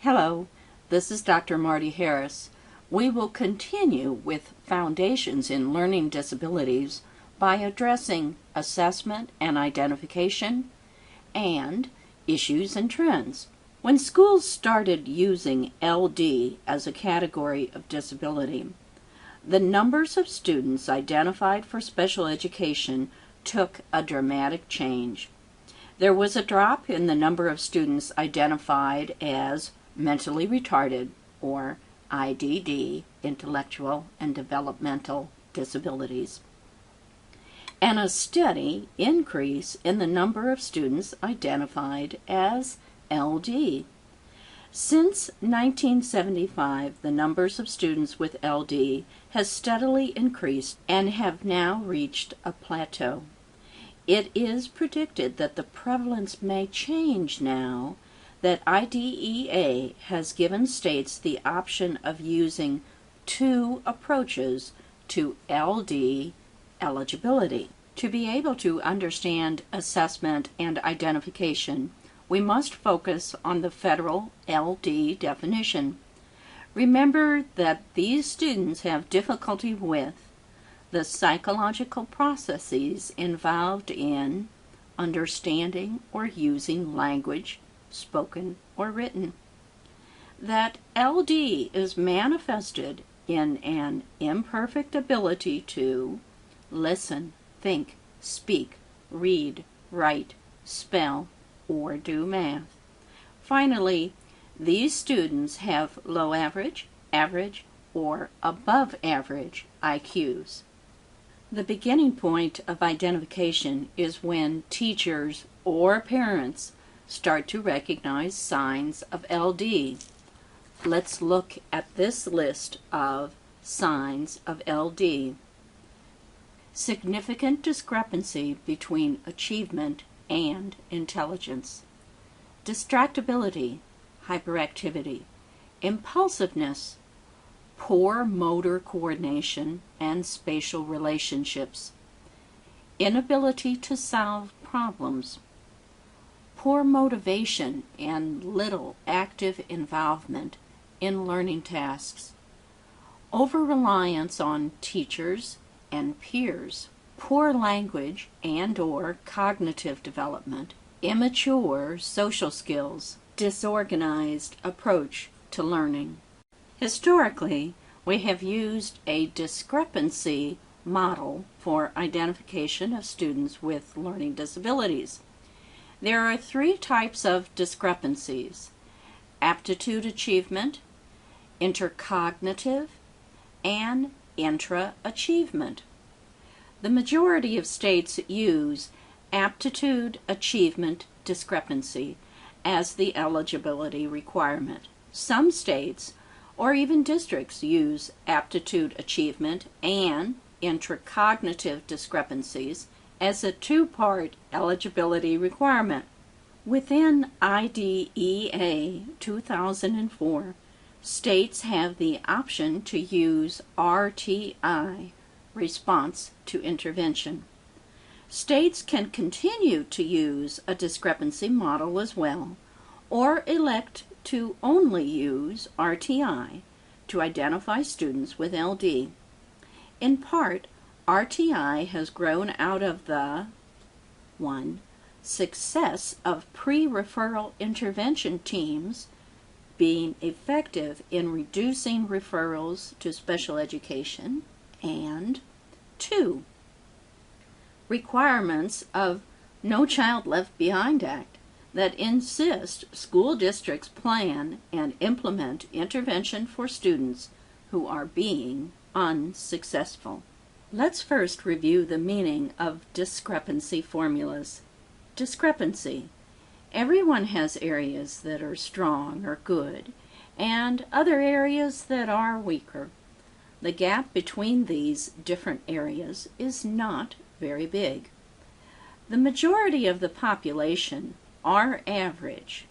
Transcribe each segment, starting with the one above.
Hello, this is Dr. Marty Harris. We will continue with Foundations in Learning Disabilities by addressing assessment and identification and issues and trends. When schools started using LD as a category of disability, the numbers of students identified for special education took a dramatic change. There was a drop in the number of students identified as mentally retarded, or IDD, intellectual and developmental disabilities, and a steady increase in the number of students identified as LD. Since 1975, the numbers of students with LD has steadily increased and have now reached a plateau. It is predicted that the prevalence may change now that IDEA has given states the option of using two approaches to LD eligibility. To be able to understand assessment and identification, we must focus on the federal LD definition. Remember that these students have difficulty with the psychological processes involved in understanding or using language, spoken or written. That LD is manifested in an imperfect ability to listen, think, speak, read, write, spell, or do math. Finally, these students have low average, average, or above average IQs. The beginning point of identification is when teachers or parents start to recognize signs of LD. Let's look at this list of signs of LD. Significant discrepancy between achievement and intelligence. Distractibility, hyperactivity, impulsiveness, poor motor coordination and spatial relationships, inability to solve problems, poor motivation and little active involvement in learning tasks, over-reliance on teachers and peers, poor language and/or cognitive development, immature social skills, disorganized approach to learning. Historically, we have used a discrepancy model for identification of students with learning disabilities. There are three types of discrepancies: aptitude achievement, intercognitive, and intra-achievement. The majority of states use aptitude achievement discrepancy as the eligibility requirement. Some states or even districts use aptitude achievement and intercognitive discrepancies as a two-part eligibility requirement. Within IDEA 2004, states have the option to use RTI, response to intervention. States can continue to use a discrepancy model as well, or elect to only use RTI to identify students with LD. In part, RTI has grown out of the 1. Success of pre-referral intervention teams being effective in reducing referrals to special education, and 2. Requirements of No Child Left Behind Act that insist school districts plan and implement intervention for students who are being unsuccessful. Let's first review the meaning of discrepancy formulas. Discrepancy. Everyone has areas that are strong or good, and other areas that are weaker. The gap between these different areas is not very big. The majority of the population are average.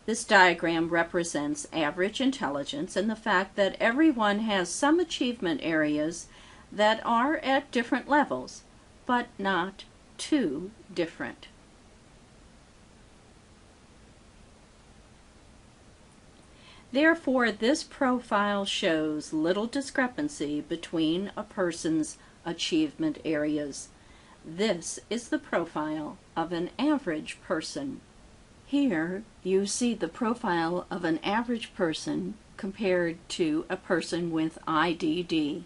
This diagram represents average intelligence and the fact that everyone has some achievement areas that are at different levels, but not too different. Therefore, this profile shows little discrepancy between a person's achievement areas. This is the profile of an average person. Here you see the profile of an average person compared to a person with IDD,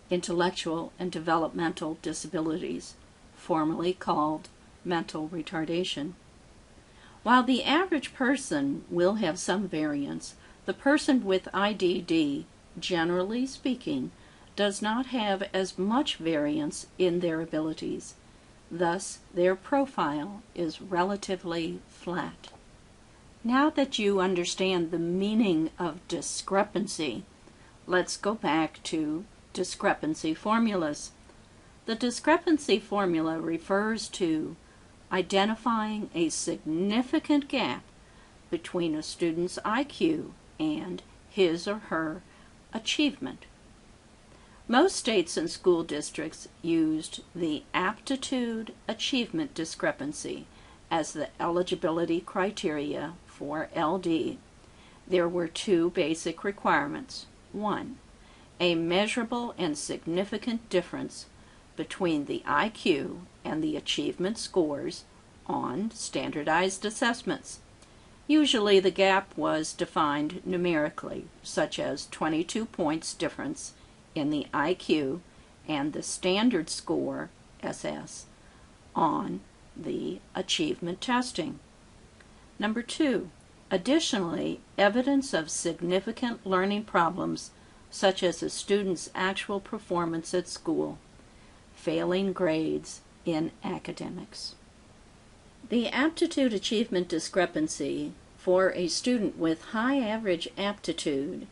intellectual and developmental disabilities, formerly called mental retardation. While the average person will have some variance, the person with IDD, generally speaking, does not have as much variance in their abilities. Thus, their profile is relatively flat. Now that you understand the meaning of discrepancy, let's go back to discrepancy formulas. The discrepancy formula refers to identifying a significant gap between a student's IQ and his or her achievement. Most states and school districts used the aptitude achievement discrepancy as the eligibility criteria for LD. There were two basic requirements. 1. A measurable and significant difference between the IQ and the achievement scores on standardized assessments. Usually the gap was defined numerically, such as 22 points difference in the IQ and the standard score, SS, on the achievement testing. Number 2, additionally, evidence of significant learning problems such as a student's actual performance at school, failing grades in academics. The aptitude achievement discrepancy for a student with high average aptitude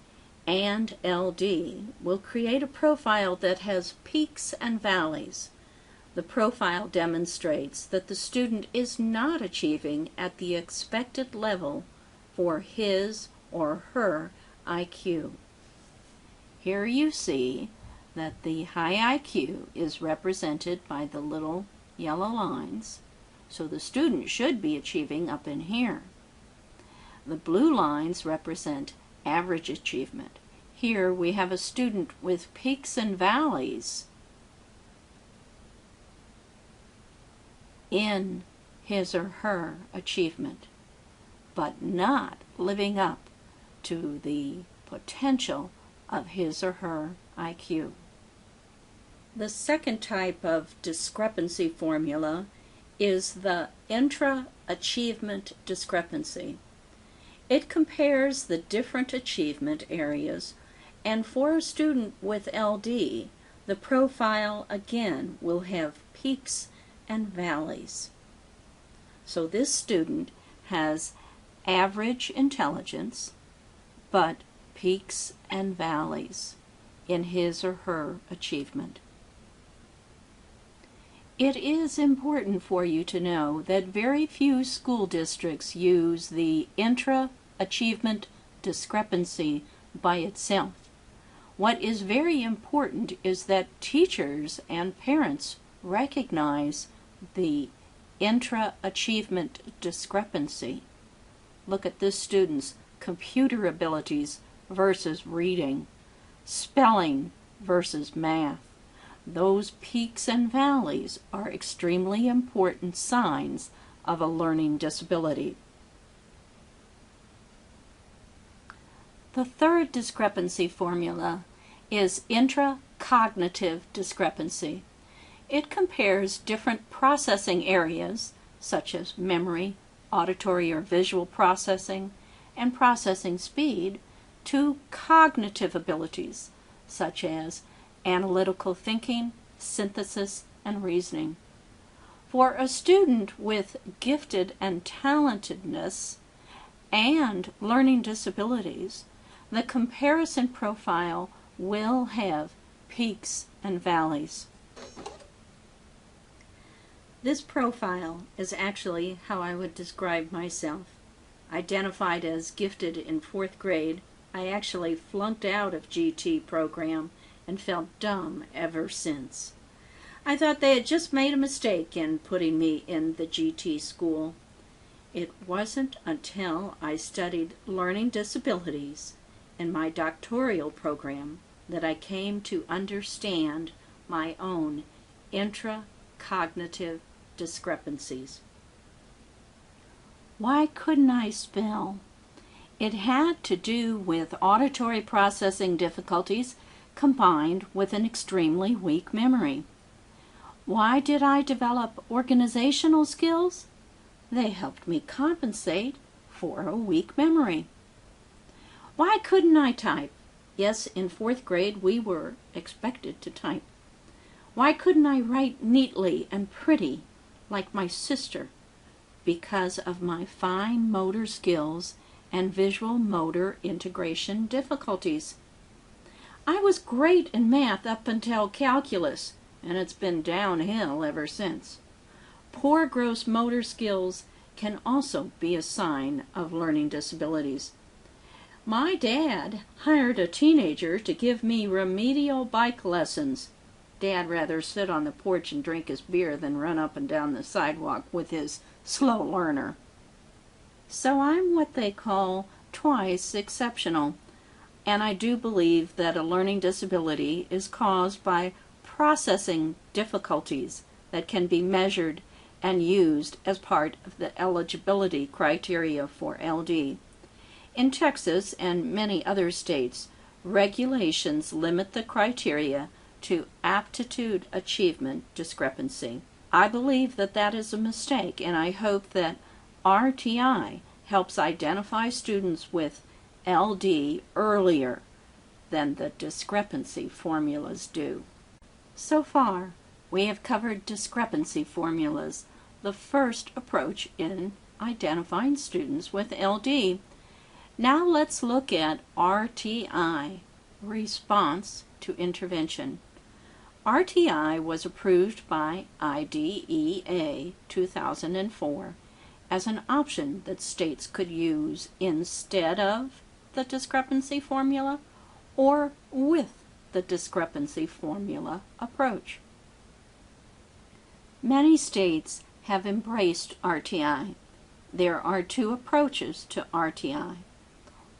and LD will create a profile that has peaks and valleys. The profile demonstrates that the student is not achieving at the expected level for his or her IQ. Here you see that the high IQ is represented by the little yellow lines, so the student should be achieving up in here. The blue lines represent average achievement. Here we have a student with peaks and valleys in his or her achievement, but not living up to the potential of his or her IQ. The second type of discrepancy formula is the intra-achievement discrepancy. It compares the different achievement areas, and for a student with LD, the profile again will have peaks and valleys. So this student has average intelligence, but peaks and valleys in his or her achievement. It is important for you to know that very few school districts use the intra-achievement discrepancy by itself. What is very important is that teachers and parents recognize the intra-achievement discrepancy. Look at this student's computer abilities versus reading, spelling versus math. Those peaks and valleys are extremely important signs of a learning disability. The third discrepancy formula is intracognitive discrepancy. It compares different processing areas, such as memory, auditory or visual processing, and processing speed, to cognitive abilities, such as analytical thinking, synthesis, and reasoning. For a student with gifted and talentedness and learning disabilities, the comparison profile will have peaks and valleys. This profile is actually how I would describe myself. Identified as gifted in 4th grade, I actually flunked out of GT program and felt dumb ever since. I thought they had just made a mistake in putting me in the GT school. It wasn't until I studied learning disabilities in my doctoral program that I came to understand my own intracognitive discrepancies. Why couldn't I spell? It had to do with auditory processing difficulties combined with an extremely weak memory. Why did I develop organizational skills? They helped me compensate for a weak memory. Why couldn't I type? Yes, in 4th grade we were expected to type. Why couldn't I write neatly and pretty like my sister? Because of my fine motor skills and visual motor integration difficulties. I was great in math up until calculus, and it's been downhill ever since. Poor gross motor skills can also be a sign of learning disabilities. My dad hired a teenager to give me remedial bike lessons. Dad rather sit on the porch and drink his beer than run up and down the sidewalk with his slow learner. So I'm what they call twice exceptional, and I do believe that a learning disability is caused by processing difficulties that can be measured and used as part of the eligibility criteria for LD. In Texas and many other states, regulations limit the criteria to aptitude achievement discrepancy. I believe that that is a mistake, and I hope that RTI helps identify students with LD earlier than the discrepancy formulas do. So far, we have covered discrepancy formulas, the first approach in identifying students with LD. Now let's look at RTI, response to intervention. RTI was approved by IDEA 2004 as an option that states could use instead of the discrepancy formula or with the discrepancy formula approach. Many states have embraced RTI. There are 2 approaches to RTI.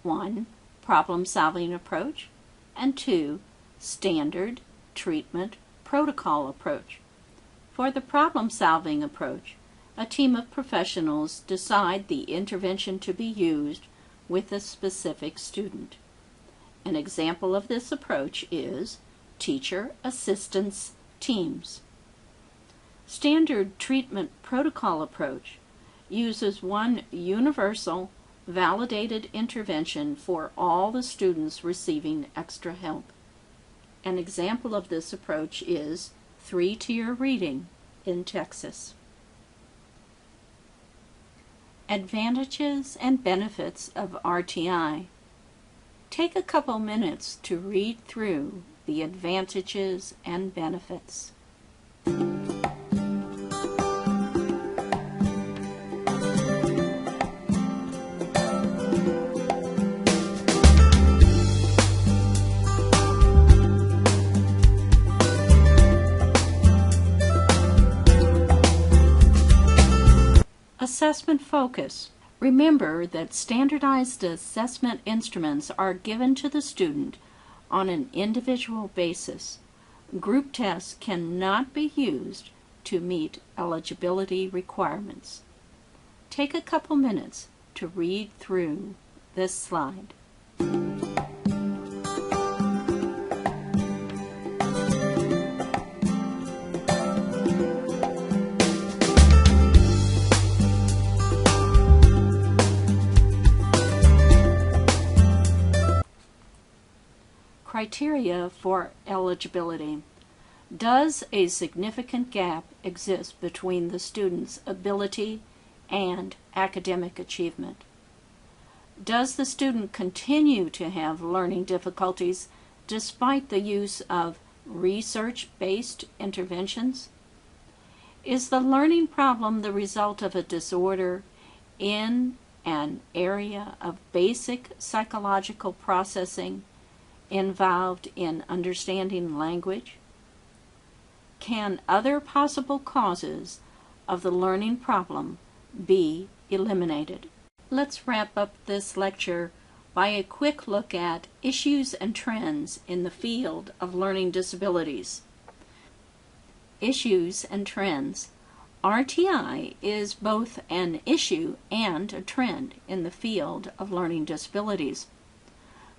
1, problem-solving approach, and 2, standard treatment protocol approach. For the problem-solving approach, a team of professionals decide the intervention to be used with a specific student. An example of this approach is teacher assistance teams. Standard treatment protocol approach uses one universal, validated intervention for all the students receiving extra help. An example of this approach is 3-tier reading in Texas. Advantages and benefits of RTI. Take a couple minutes to read through the advantages and benefits. Assessment focus. Remember that standardized assessment instruments are given to the student on an individual basis. Group tests cannot be used to meet eligibility requirements. Take a couple minutes to read through this slide. Criteria for eligibility. Does a significant gap exist between the student's ability and academic achievement? Does the student continue to have learning difficulties despite the use of research-based interventions? Is the learning problem the result of a disorder in an area of basic psychological processing involved in understanding language? Can other possible causes of the learning problem be eliminated. Let's wrap up this lecture by a quick look at issues and trends in the field of learning disabilities. Issues and trends. RTI is both an issue and a trend in the field of learning disabilities.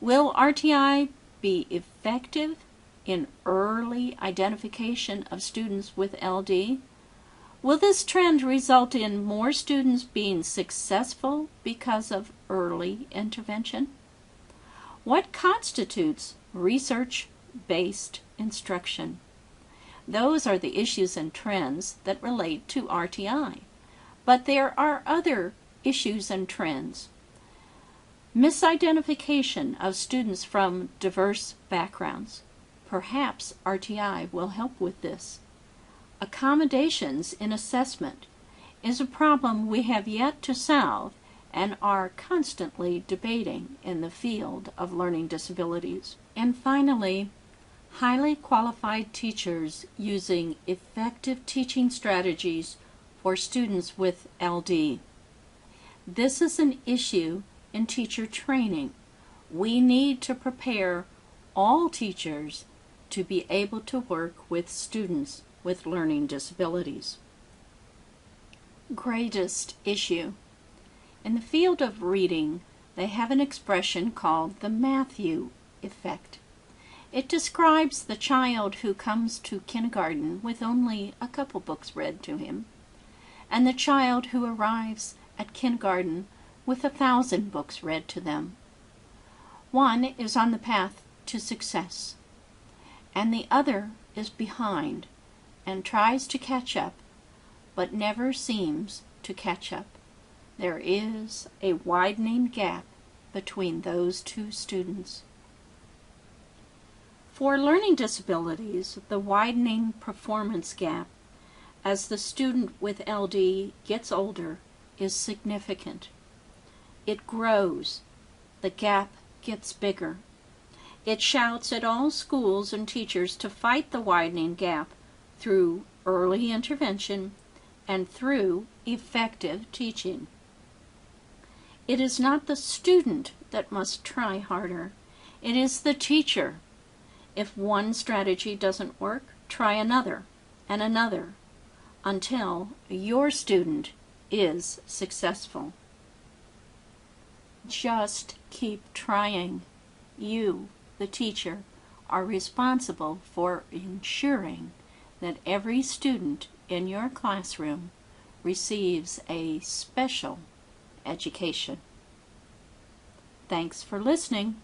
Will RTI be effective in early identification of students with LD? Will this trend result in more students being successful because of early intervention? What constitutes research-based instruction? Those are the issues and trends that relate to RTI. But there are other issues and trends. Misidentification of students from diverse backgrounds. Perhaps RTI will help with this. Accommodations in assessment is a problem we have yet to solve and are constantly debating in the field of learning disabilities. And finally, highly qualified teachers using effective teaching strategies for students with LD. This is an issue in teacher training. We need to prepare all teachers to be able to work with students with learning disabilities. Greatest issue. In the field of reading, they have an expression called the Matthew effect. It describes the child who comes to kindergarten with only a couple books read to him, and the child who arrives at kindergarten with 1,000 books read to them. One is on the path to success, and the other is behind and tries to catch up, but never seems to catch up. There is a widening gap between those two students. For learning disabilities, the widening performance gap as the student with LD gets older is significant. It grows. The gap gets bigger. It shouts at all schools and teachers to fight the widening gap through early intervention and through effective teaching. It is not the student that must try harder. It is the teacher. If one strategy doesn't work, try another and another until your student is successful. Just keep trying. You, the teacher, are responsible for ensuring that every student in your classroom receives a special education. Thanks for listening.